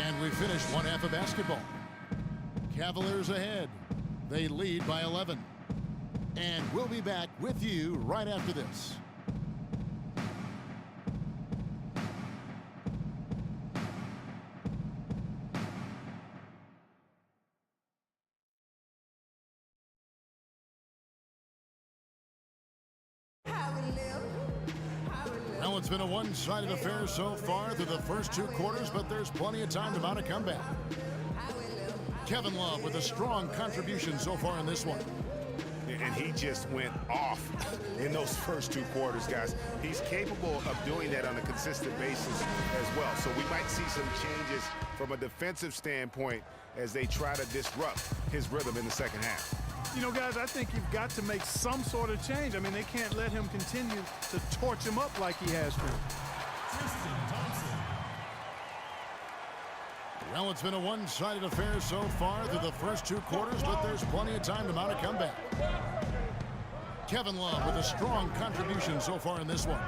And we finished one half of basketball. Cavaliers ahead. They lead by 11. And we'll be back with you right after this. Well, it's been a one-sided affair so far through the first two quarters, but there's plenty of time to mount a comeback. Kevin Love with a strong contribution so far in this one. And he just went off in those first two quarters, guys. He's capable of doing that on a consistent basis as well. So we might see some changes from a defensive standpoint as they try to disrupt his rhythm in the second half. You know, guys, I think you've got to make some sort of change. I mean, they can't let him continue to torch him up like he has been. Well, it's been a one-sided affair so far through the first two quarters, but there's plenty of time to mount a comeback. Kevin Love with a strong contribution so far in this one.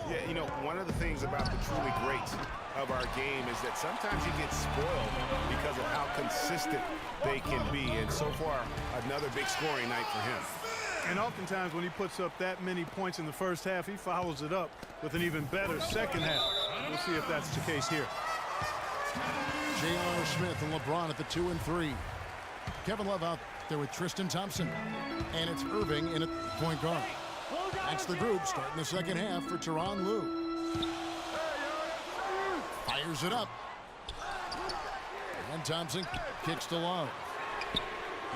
Yeah, you know, one of the things about the truly great of our game is that sometimes you get spoiled because of how consistent they can be. And so far, another big scoring night for him. And oftentimes when he puts up that many points in the first half, he follows it up with an even better second half. We'll see if that's the case here. J.R. Smith and LeBron at the 2 and 3. Kevin Love out there with Tristan Thompson. And it's Irving in at point guard. That's the group starting the second half for Tyronn Lue. Fires it up. And Thompson kicks to Love.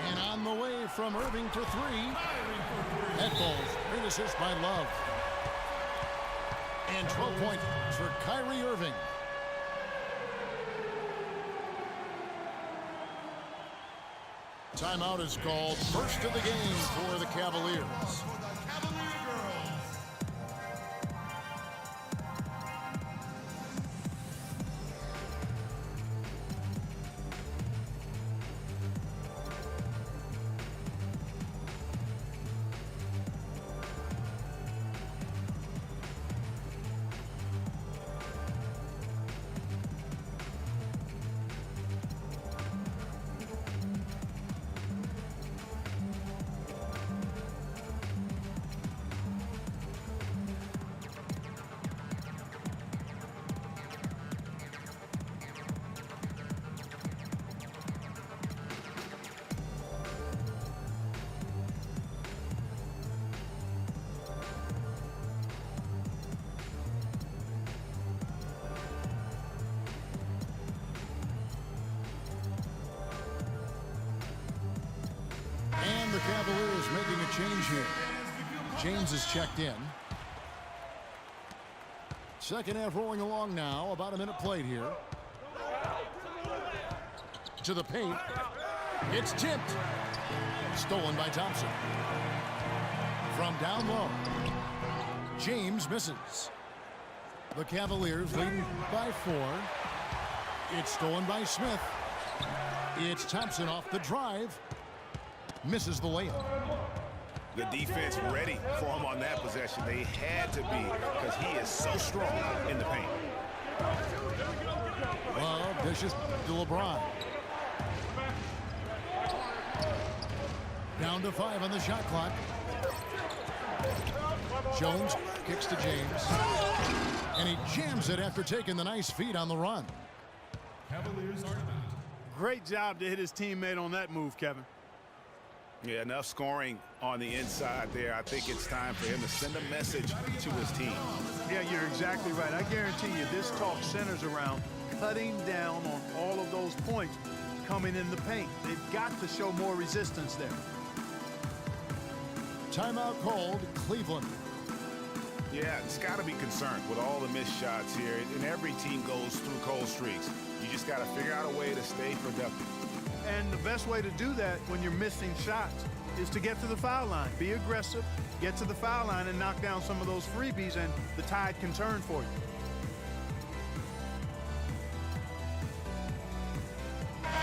And on the way from Irving for three. That falls. Great assist by Love. And 12 points for Kyrie Irving. Timeout is called. First of the game for the Cavaliers. The Cavaliers making a change here. James is checked in. Second half rolling along now. About a minute played here. To the paint. It's tipped. Stolen by Thompson. From down low. James misses. The Cavaliers leading by 4. It's stolen by Smith. It's Thompson off the drive. Misses the layup. The defense ready for him on that possession. They had to be because he is so strong in the paint. Love dishes to LeBron. Down to 5 on the shot clock. Jones kicks to James. And he jams it after taking the nice feed on the run. Cavaliers are great job to hit his teammate on that move, Kevin. Yeah, enough scoring on the inside there. I think it's time for him to send a message to his team. Yeah, you're exactly right. I guarantee you this talk centers around cutting down on all of those points coming in the paint. They've got to show more resistance there. Timeout called, Cleveland. Yeah, it's got to be concerned with all the missed shots here. And every team goes through cold streaks. You just got to figure out a way to stay productive. And the best way to do that when you're missing shots is to get to the foul line. Be aggressive, get to the foul line, and knock down some of those freebies, and the tide can turn for you.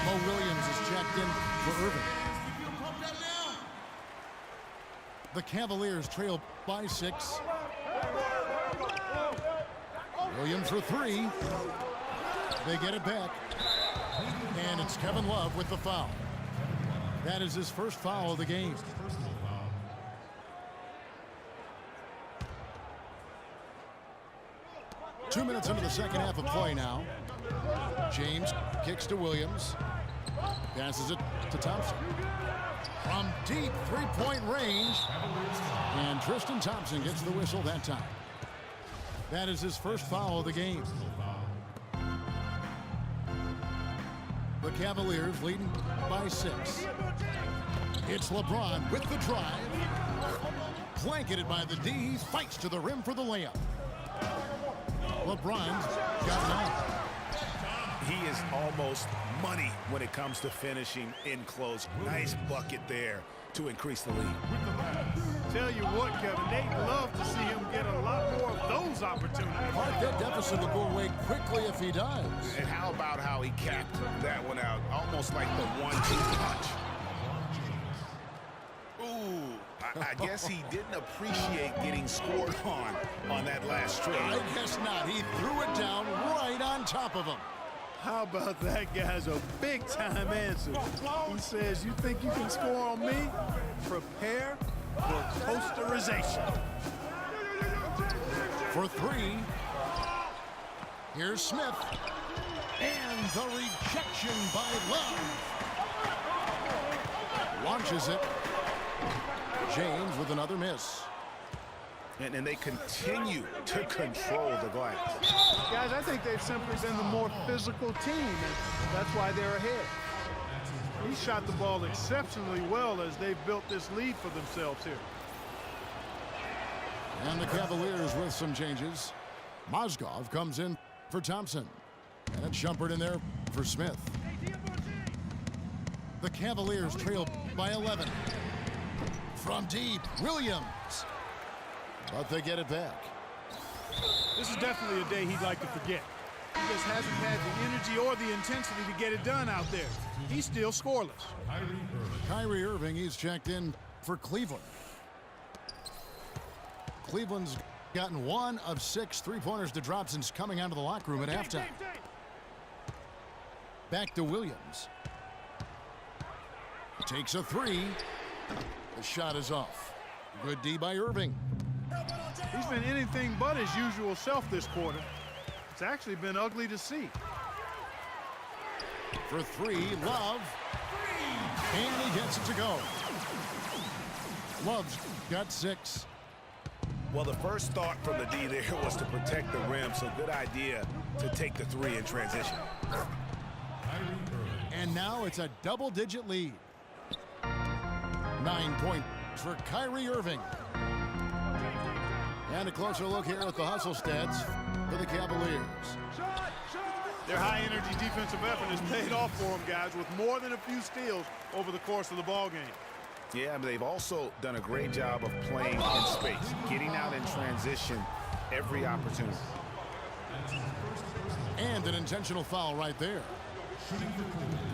Mo Williams is checked in for Irving. The Cavaliers trail by 6. Williams for 3. They get it back. And it's Kevin Love with the foul. That is his first foul of the game. Two minutes into the second half of play now. James kicks to Williams. Passes it to Thompson. From deep three-point range. And Tristan Thompson gets the whistle that time. That is his first foul of the game. The Cavaliers leading by 6. It's LeBron with the drive. Blanketed by the D. He fights to the rim for the layup. LeBron's got it on. He is almost money when it comes to finishing in close. Nice bucket there to increase the lead. Tell you what, Kevin, they'd love to see him get a lot more of those opportunities. That deficit will go away quickly if he does. And how about how he capped that one out? Almost like the 1-2 punch. Ooh, I guess he didn't appreciate getting scored on that last strike. I guess not. He threw it down right on top of him. How about that guy's a big-time answer? He says, you think you can score on me? Prepare for posterization. For 3. Here's Smith. And the rejection by Love. Launches it. James with another miss. And they continue to control the glass. Guys, I think they've simply been the more physical team, and that's why they're ahead. He shot the ball exceptionally well as they've built this lead for themselves here. And the Cavaliers with some changes. Mozgov comes in for Thompson. And it's Shumpert in there for Smith. The Cavaliers trail by 11. From deep, Williams. But they get it back. This is definitely a day he'd like to forget. He just hasn't had the energy or the intensity to get it done out there. He's still scoreless. Kyrie Irving, he's checked in for Cleveland. Cleveland's gotten 1 of 6 three-pointers to drop since coming out of the locker room at halftime. Back to Williams. Takes a 3. The shot is off. Good D by Irving. He's been anything but his usual self this quarter. It's actually been ugly to see. For 3, Love. And he gets it to go. Love's got 6. Well, the first thought from the D there was to protect the rim, so good idea to take the 3 in transition. And now it's a double-digit lead. 9 points for Kyrie Irving. And a closer look here at the hustle stats for the Cavaliers. Their high-energy defensive effort has paid off for them, guys, with more than a few steals over the course of the ball game. Yeah, but they've also done a great job of playing in space, getting out in transition every opportunity. And an intentional foul right there.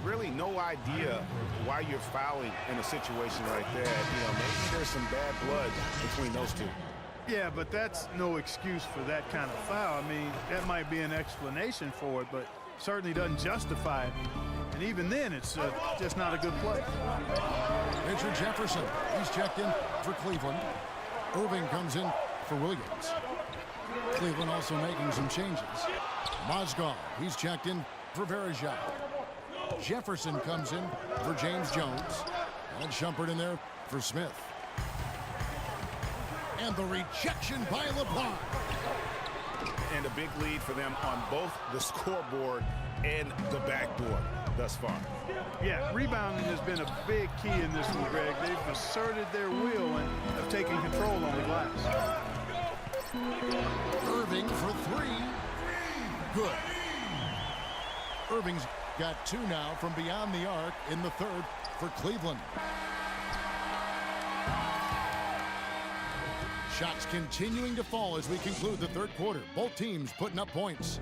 Really no idea why you're fouling in a situation like that. You know, maybe there's some bad blood between those two. Yeah, but that's no excuse for that kind of foul. I mean, that might be an explanation for it, but certainly doesn't justify it. And even then, it's just not a good play. Richard Jefferson, he's checked in for Cleveland. Irving comes in for Williams. Cleveland also making some changes. Mozgov, he's checked in for Verejao. Jefferson comes in for James Jones. And Shumpert in there for Smith. And the rejection by LeBron. And a big lead for them on both the scoreboard and the backboard thus far. Yeah, rebounding has been a big key in this one, Greg. They've asserted their will and have taken control on the glass. Irving for 3. Good. Irving's got 2 now from beyond the arc in the third for Cleveland. Shots continuing to fall as we conclude the third quarter. Both teams putting up points.